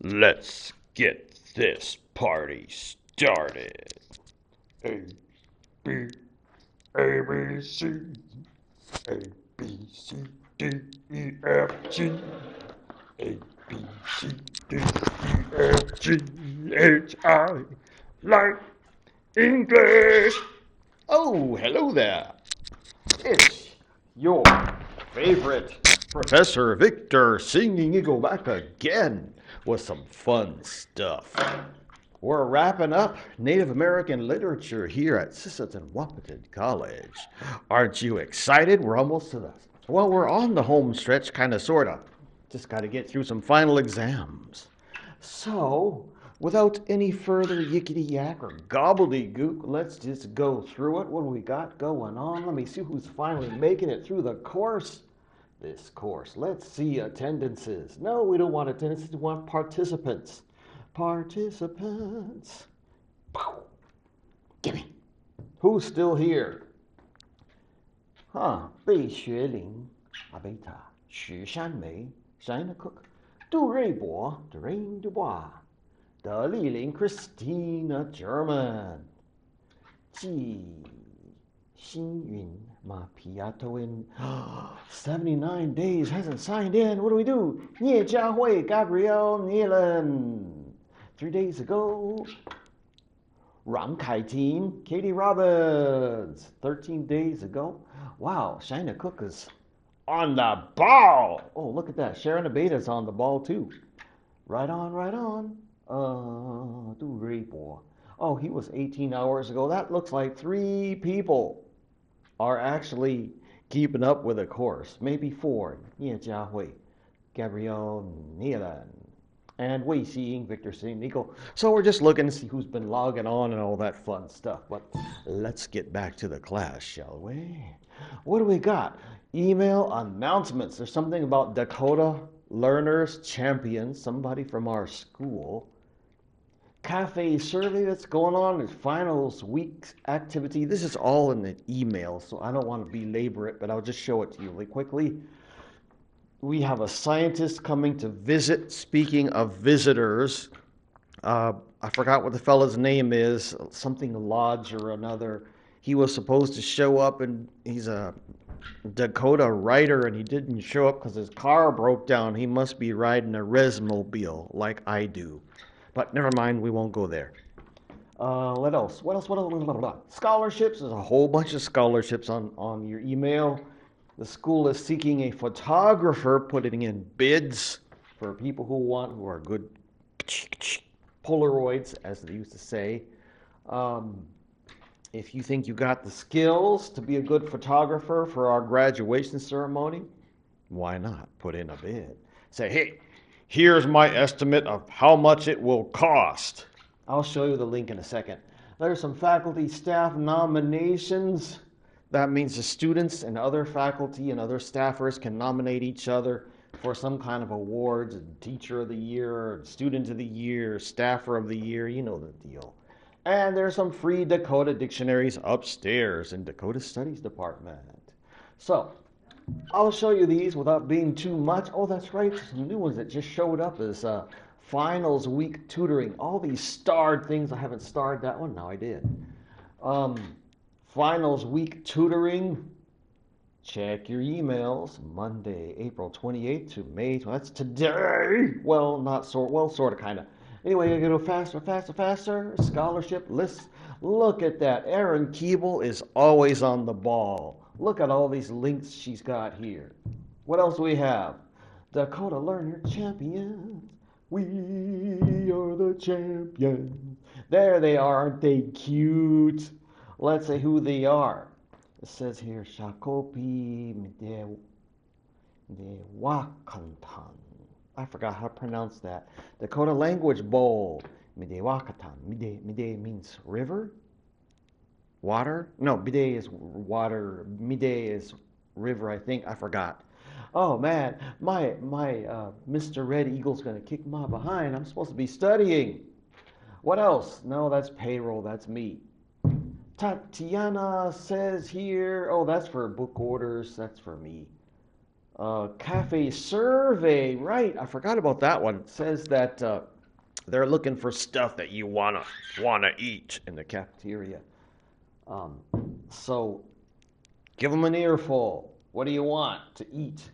Let's get this party started. A, B, A, B, C, A, B, C, D, E, F, G, A, B, C, D, E, F, G, H, I, like English. Oh, hello there. It's your favorite Professor Victor Singing Eagle back again with some fun stuff. We're wrapping up Native American literature here at Sisseton Wahpeton College. Aren't you excited? We're almost to the, well, we're on the home stretch, kind of, sort of. Just got to get through some final exams. So, without any further yickety yak or gobbledygook, let's just go through it. What do we got going on? Let me see who's finally making it through the course. This course. Let's see attendances. No, we don't want attendances. We want participants. Participants. Gimme. Who's still here? Huh. 贝学林, Abeta, Xu Shanmei, China Cook, Du Reibo, Doreen Dubois, De Liling, Christina German, Ji Xinyun, Mapiato in 79 days, hasn't signed in. What do we do? Nie Jiahui, Gabrielle Nealon. 3 days ago, Ram Kaitin, Katie Robbins. 13 days ago. Wow, Shina Cook is on the ball. Oh, look at that. Sharon Abeta's on the ball too. Right on, right on. Do Reibo. Oh, he was 18 hours ago. That looks like 3 people are actually keeping up with the course. Maybe 4. Nie Jiahui, Gabrielle Nealon, and Wei Xiying, Victor Singingeagle. So we're just looking to see who's been logging on and all that fun stuff. But let's get back to the class, shall we? What do we got? Email announcements. There's something about Dakota Learners Champions, somebody from our school. Cafe survey that's going on, is finals week activity. This is all in the email, so I don't want to belabor it, but I'll just show it to you really quickly. We have a scientist coming to visit. Speaking of visitors, I forgot what the fella's name is, something Lodge or another. He was supposed to show up, and he's a Dakota writer, and he didn't show up because his car broke down. He must be riding a Resmobile like I do. But never mind, we won't go there. What else? What else? What else? Blah, blah, blah. Scholarships. There's a whole bunch of scholarships on your email. The school is seeking a photographer, putting in bids for people who are good Polaroids, as they used to say. Um, if you think you got the skills to be a good photographer for our graduation ceremony, why not put in a bid? Say, hey, here's my estimate of how much it will cost. I'll show you the link in a second. There's some faculty staff nominations. That means the students and other faculty and other staffers can nominate each other for some kind of awards, teacher of the year, student of the year, staffer of the year, you know the deal. And there's some free Dakota dictionaries upstairs in Dakota Studies Department. So, I'll show you these without being too much. Oh, that's right, some new ones that just showed up as finals week tutoring. All these starred things. I haven't starred that one. Now I did. Um, finals week tutoring. Check your emails. Monday, April 28th to May. That's today. Well, not sort. Well, sort of, kind of. Anyway, you go faster, faster, faster. Scholarship lists. Look at that. Erin Keeble is always on the ball. Look at all these links she's got here. What else do we have? Dakota Learner Champions. We are the champions. There they are. Aren't they cute? Let's say who they are. It says here, Shakopi Mdewakantan. I forgot how to pronounce that. Dakota Language Bowl. Midewakatan. Mide means river? Water? No, Bide is water. Mide is river, I think. I forgot. Oh man, my Mr. Red Eagle's gonna kick my behind. I'm supposed to be studying. What else? No, that's payroll. That's me. Tatiana says here, oh, that's for book orders. That's for me. Cafe survey, right? I forgot about that one. It says that they're looking for stuff that you wanna eat in the cafeteria. Um, so give them an earful. What do you want to eat?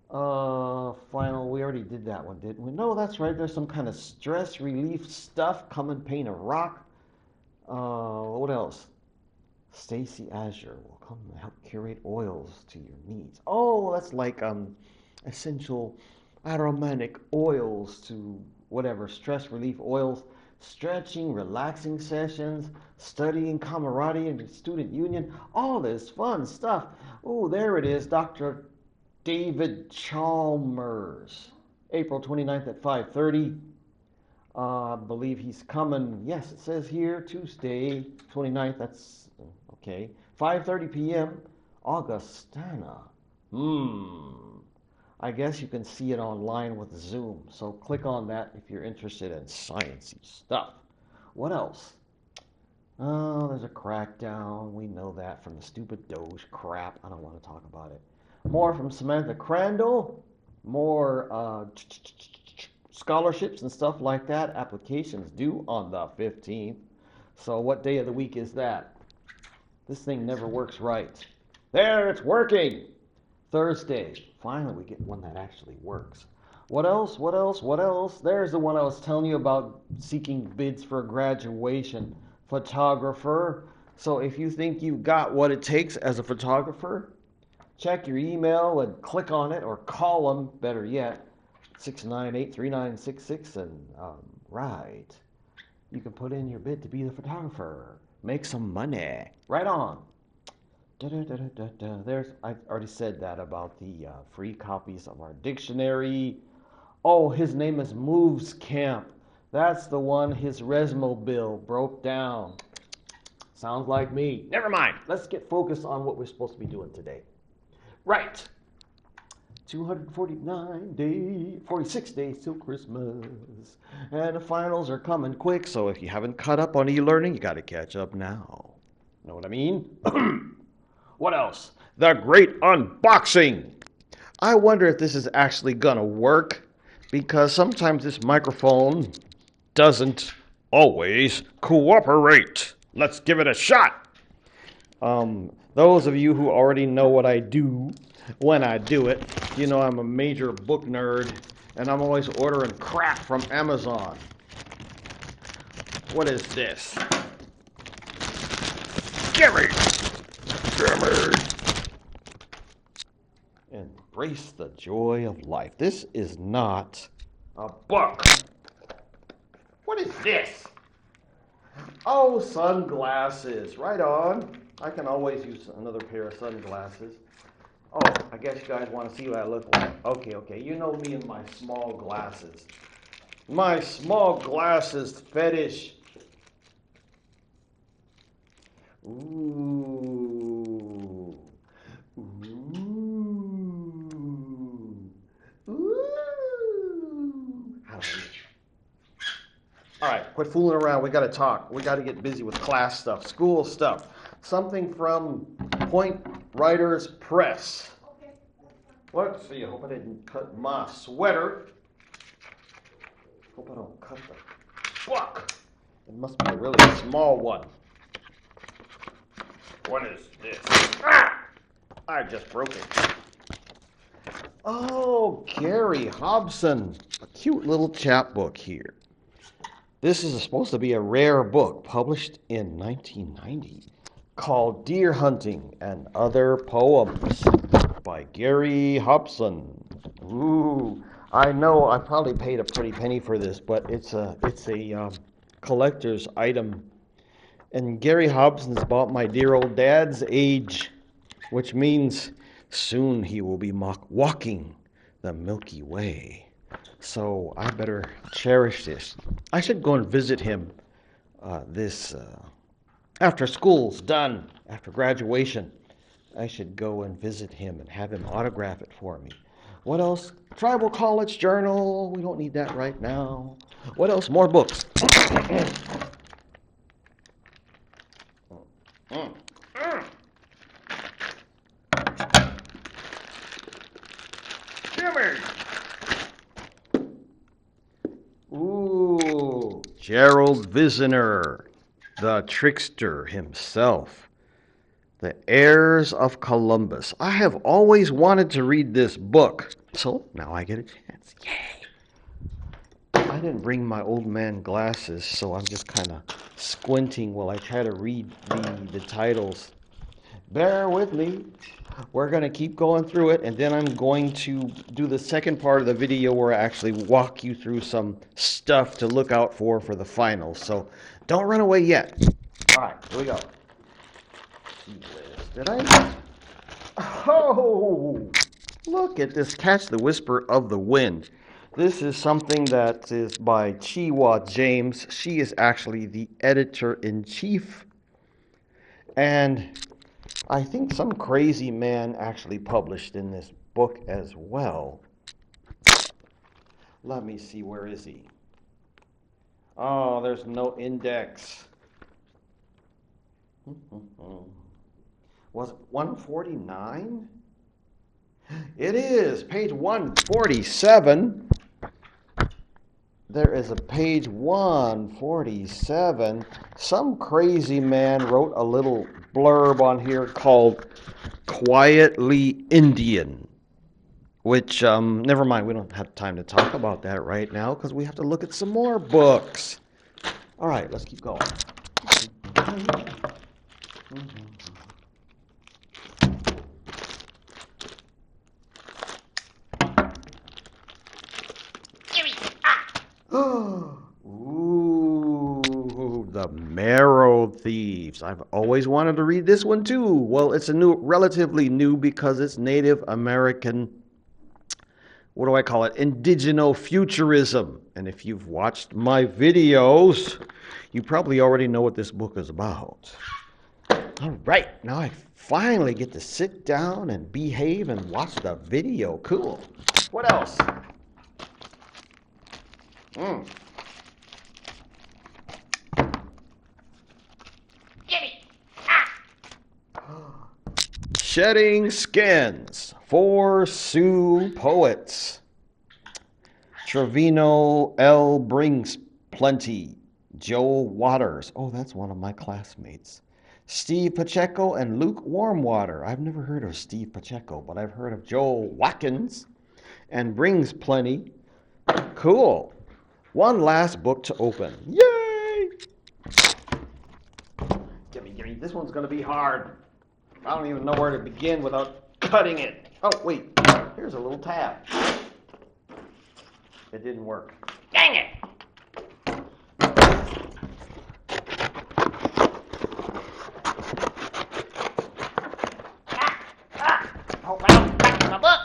Final. We already did that one, didn't we? No, that's right. There's some kind of stress relief stuff. Come and paint a rock. What else? Stacy Azure will come and help curate oils to your needs. Oh, that's like essential aromatic oils to whatever, stress relief oils, stretching, relaxing sessions, studying camaraderie in the student union, all this fun stuff. Oh, there it is, Dr. David Chalmers, April 29th at 5:30. I believe he's coming. Yes, it says here Tuesday, 29th. That's okay. 5:30 p.m. Augustana. I guess you can see it online with Zoom. So click on that if you're interested in sciencey stuff. What else? Oh, there's a crackdown. We know that from the stupid Doge crap. I don't want to talk about it. More from Samantha Crandall. More scholarships and stuff like that. Applications due on the 15th. So what day of the week is that? This thing never works right. There, it's working. Thursday. Finally, we get one that actually works. What else? What else? What else? There's the one I was telling you about, seeking bids for graduation. Photographer. So if you think you've got what it takes as a photographer, check your email and click on it, or call them, better yet, 698-3966, and right. You can put in your bid to be the photographer. Make some money. Right on. There's, I already said that about the free copies of our dictionary. Oh, his name is Moves Camp. That's the one his Resmo bill broke down. Sounds like me. Never mind. Let's get focused on what we're supposed to be doing today. Right. 249 days, 46 days till Christmas. And the finals are coming quick, so if you haven't caught up on e-learning, you got to catch up now. Know what I mean? What else? The great unboxing. I wonder if this is actually gonna work, because sometimes this microphone doesn't always cooperate. Let's give it a shot. Those of you who already know what I do when I do it, you know I'm a major book nerd, and I'm always ordering crap from Amazon. What is this? Gimme! Gimme! Embrace the joy of life. This is not a book. What is this? Oh, sunglasses. Right on. I can always use another pair of sunglasses. Oh, I guess you guys want to see what I look like. Okay. You know me and my small glasses. My small glasses fetish. Ooh. All right, quit fooling around. We got to talk. We got to get busy with class stuff, school stuff. Something from Point Writers Press. Let's see. I hope I didn't cut my sweater. Hope I don't cut the book. It must be a really small one. What is this? Ah! I just broke it. Oh, Gary Hobson. A cute little chapbook here. This is supposed to be a rare book published in 1990 called Deer Hunting and Other Poems by Gary Hobson. Ooh, I know I probably paid a pretty penny for this, but it's a collector's item. And Gary Hobson's about my dear old dad's age, which means soon he will be walking the Milky Way. So I better cherish this. I should go and visit him after school's done, after graduation. I should go and visit him and have him autograph it for me. What else? Tribal College Journal. We don't need that right now. What else? More books. Gerald Visner, the trickster himself. The Heirs of Columbus. I have always wanted to read this book, so now I get a chance. Yay! I didn't bring my old man glasses, so I'm just kind of squinting while I try to read the titles. Bear with me. We're going to keep going through it, and then I'm going to do the second part of the video where I actually walk you through some stuff to look out for the finals. So don't run away yet. All right, here we go. Did I? Oh, look at this. Catch the Whisper of the Wind. This is something that is by Chiwa James. She is actually the editor-in-chief. And I think some crazy man actually published in this book as well. Let me see, where is he? Oh, there's no index. Was it 149? It is page 147. There is a page 147. Some crazy man wrote a little blurb on here called Quietly Indian, which, never mind, we don't have time to talk about that right now because we have to look at some more books. All right, let's keep going. Ooh, The Marrow Thieves. I've always wanted to read this one too. Well, it's relatively new because it's Native American, what do I call it? Indigeno-futurism. And if you've watched my videos, you probably already know what this book is about. All right, now I finally get to sit down and behave and watch the video. Cool. What else? Shedding Skins, 4 Sioux Poets. Trevino L. Brings Plenty. Joe Waters. Oh, that's one of my classmates. Steve Pacheco and Luke Warmwater. I've never heard of Steve Pacheco, but I've heard of Joe Watkins and Brings Plenty. Cool. One last book to open. Yay! Gimme. This one's going to be hard. I don't even know where to begin without cutting it. Oh, wait. Here's a little tab. It didn't work. Dang it! Oh, well, back to my book.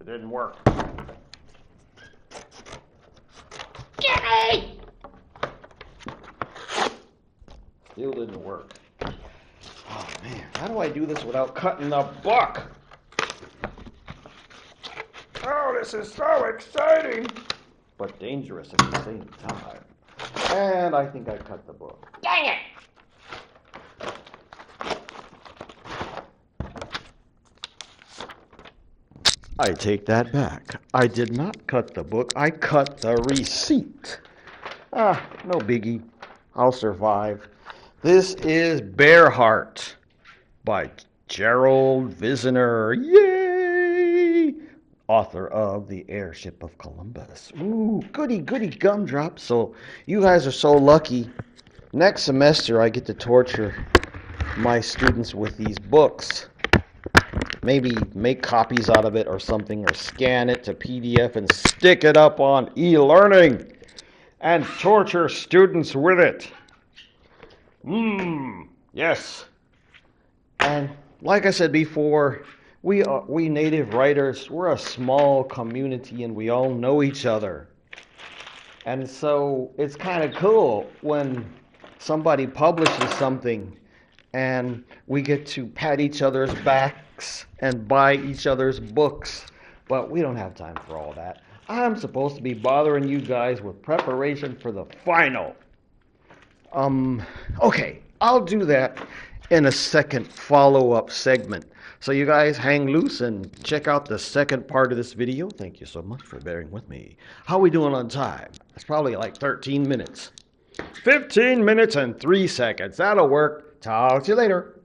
It didn't work. Gimme! Still didn't work. Oh, man. How do I do this without cutting the book? Oh, this is so exciting, but dangerous at the same time. And I think I cut the book. Dang it! I take that back. I did not cut the book. I cut the receipt. No biggie. I'll survive. This is Bearheart by Gerald Visner. Yay! Author of The Airship of Columbus. Ooh, goody gumdrop. So you guys are so lucky. Next semester I get to torture my students with these books. Maybe make copies out of it or something, or scan it to PDF and stick it up on e-learning and torture students with it. Yes. And like I said before, we native writers, we're a small community and we all know each other. And so it's kind of cool when somebody publishes something and we get to pat each other's backs and buy each other's books. But we don't have time for all that. I'm supposed to be bothering you guys with preparation for the final. Okay, I'll do that. in a second follow-up segment. So you guys hang loose and check out the second part of this video. Thank you so much for bearing with me. How are we doing on time? It's probably like 13 minutes. 15 minutes and 3 seconds. That'll work. Talk to you later.